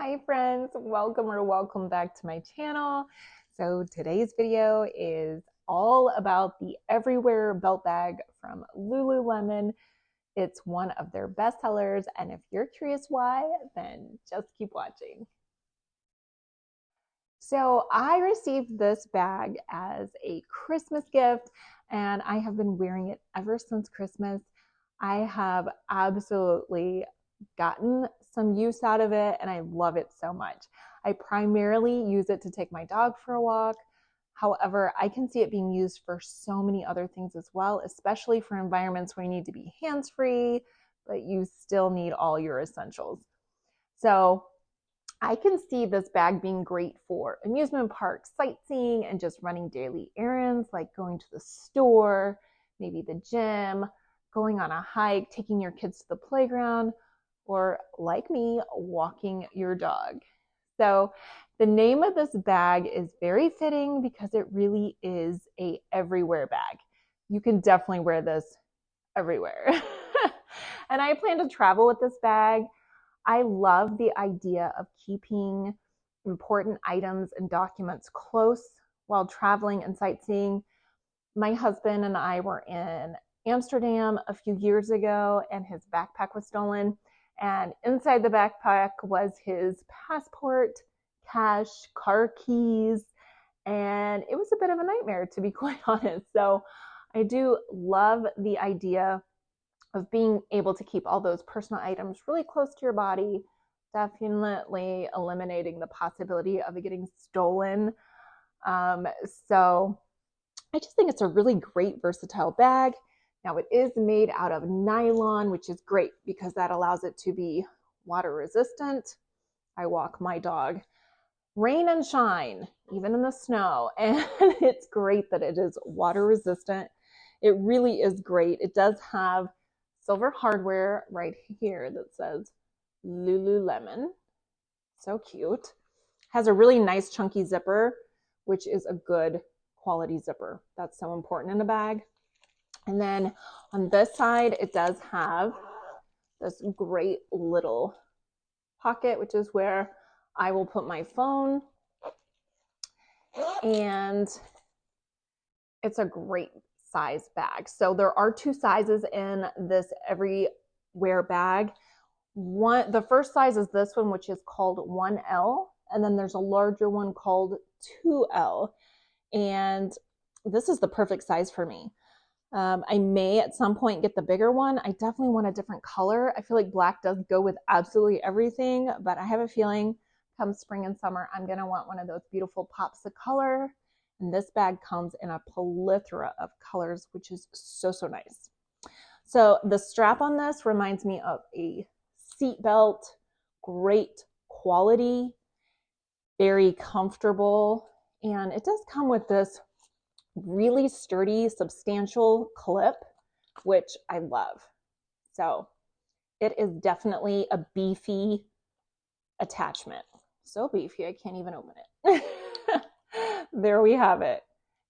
Hi friends, welcome back to my channel. So today's video is all about the Everywhere Belt Bag from Lululemon. It's one of their best sellers, and if you're curious why, then just keep watching. So I received this bag as a Christmas gift, and I have been wearing it ever since Christmas. I have absolutely gotten some use out of it, and I love it so much. I primarily use it to take my dog for a walk. However, I can see it being used for so many other things as well, especially for environments where you need to be hands-free, but you still need all your essentials. So I can see this bag being great for amusement parks, sightseeing, and just running daily errands like going to the store, maybe the gym, going on a hike, taking your kids to the playground, or like me, walking your dog. So the name of this bag is very fitting because it really is a everywhere bag. You can definitely wear this everywhere. And I plan to travel with this bag. I love the idea of keeping important items and documents close while traveling and sightseeing. My husband and I were in Amsterdam a few years ago, and his backpack was stolen. And inside the backpack was his passport, cash, car keys, and it was a bit of a nightmare, to be quite honest. So I do love the idea of being able to keep all those personal items really close to your body, definitely eliminating the possibility of it getting stolen. So I just think it's a really great versatile bag. Now it is made out of nylon, which is great because that allows it to be water resistant. I walk my dog rain and shine, even in the snow, and it's great that it is water resistant. It really is great. It does have silver hardware right here that says Lululemon. So cute. Has a really nice chunky zipper, which is a good quality zipper. That's so important in a bag. And then on this side, it does have this great little pocket, which is where I will put my phone. And it's a great size bag. So there are two sizes in this everywhere bag. The first size is this one, which is called 1L, and then there's a larger one called 2L. And this is the perfect size for me. I may at some point get the bigger one. I definitely want a different color. I feel like black does go with absolutely everything, but I have a feeling come spring and summer, I'm gonna want one of those beautiful pops of color. And this bag comes in a plethora of colors, which is so, so nice. So the strap on this reminds me of a seat belt, great quality, very comfortable. And it does come with this really sturdy, substantial clip, which I love. So it is definitely a beefy attachment. So beefy, I can't even open it. There we have it.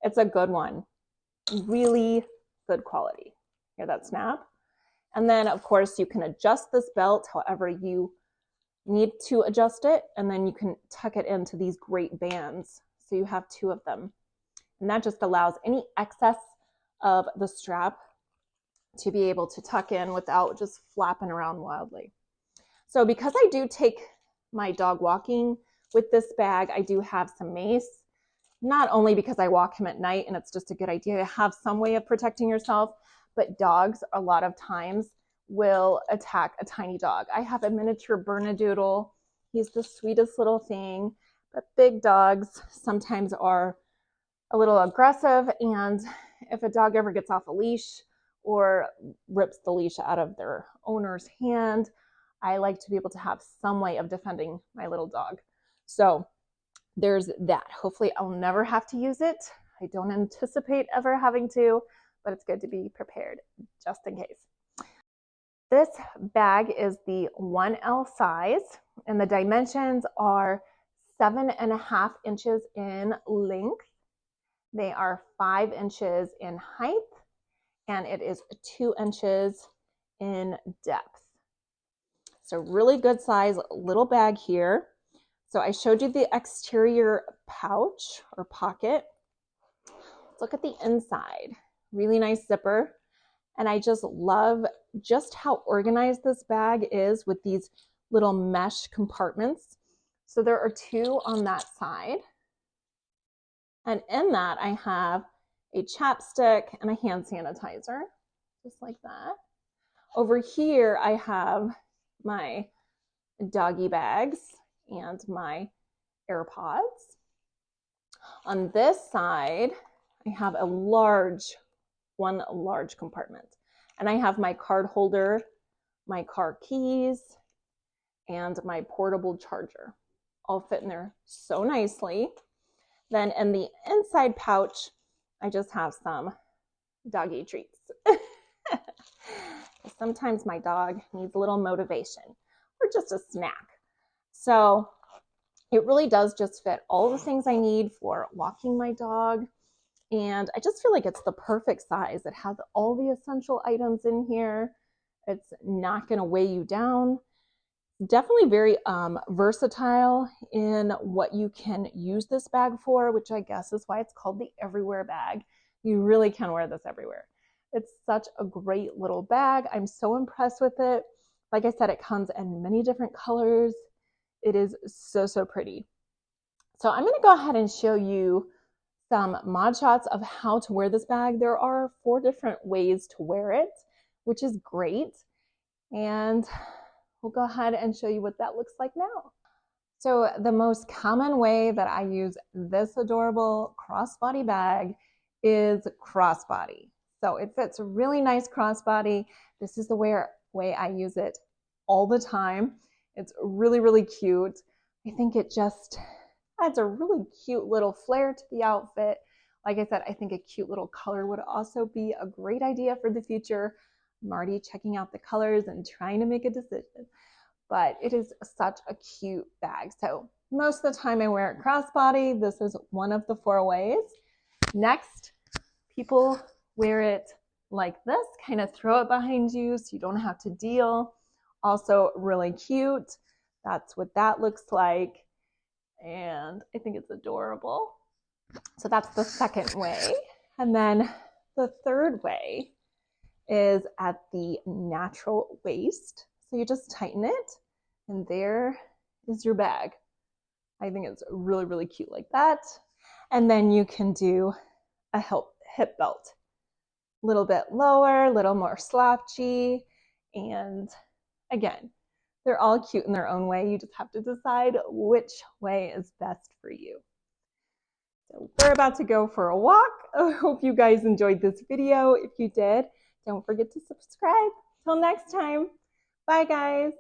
It's a good one. Really good quality. Hear that snap? And then, of course, you can adjust this belt however you need to adjust it, and then you can tuck it into these great bands. So you have two of them. And that just allows any excess of the strap to be able to tuck in without just flapping around wildly. So because I do take my dog walking with this bag, I do have some mace, not only because I walk him at night and it's just a good idea to have some way of protecting yourself, but dogs a lot of times will attack a tiny dog. I have a miniature Bernedoodle. He's the sweetest little thing, but big dogs sometimes are a little aggressive, and if a dog ever gets off a leash or rips the leash out of their owner's hand, I like to be able to have some way of defending my little dog. So there's that. Hopefully I'll never have to use it. I don't anticipate ever having to, but it's good to be prepared just in case. This bag is the 1L size, and the dimensions are 7.5 inches in length. They are 5 inches in height, and it is 2 inches in depth. So really good size little bag here. So I showed you the exterior pouch or pocket. Let's look at the inside. Really nice zipper. And I just love just how organized this bag is with these little mesh compartments. So there are 2 on that side. And in that I have a chapstick and a hand sanitizer, just like that. Over here I have my doggy bags and my AirPods. On this side, I have one large compartment. And I have my card holder, my car keys, and my portable charger. All fit in there so nicely. Then in the inside pouch, I just have some doggy treats. Sometimes my dog needs a little motivation or just a snack. So it really does just fit all the things I need for walking my dog. And I just feel like it's the perfect size. It has all the essential items in here. It's not going to weigh you down. Definitely very versatile in what you can use this bag for, which I guess is why it's called the everywhere bag. You really can wear this everywhere. It's such a great little bag. I'm so impressed with it. Like I said, it comes in many different colors. It is so, so pretty. So I'm going to go ahead and show you some mod shots of how to wear this bag. There are 4 different ways to wear it, which is great. And we'll go ahead and show you what that looks like now. So the most common way that I use this adorable crossbody bag is crossbody. So it fits really nice crossbody. This is the way I use it all the time. It's really, really cute. I think it just adds a really cute little flair to the outfit. Like I said, I think a cute little color would also be a great idea for the future. I'm already checking out the colors and trying to make a decision, but it is such a cute bag. So most of the time I wear it crossbody. This is one of the 4 ways. Next, people wear it like this, kind of throw it behind you so you don't have to deal. Also really cute. That's what that looks like. And I think it's adorable. So that's the second way. And then the third way is at the natural waist. So you just tighten it and there is your bag. I think it's really, really cute like that. And then you can do a hip belt. A little bit lower, a little more slouchy. And again, they're all cute in their own way. You just have to decide which way is best for you. So we're about to go for a walk. I hope you guys enjoyed this video. If you did, don't forget to subscribe. Till next time. Bye, guys.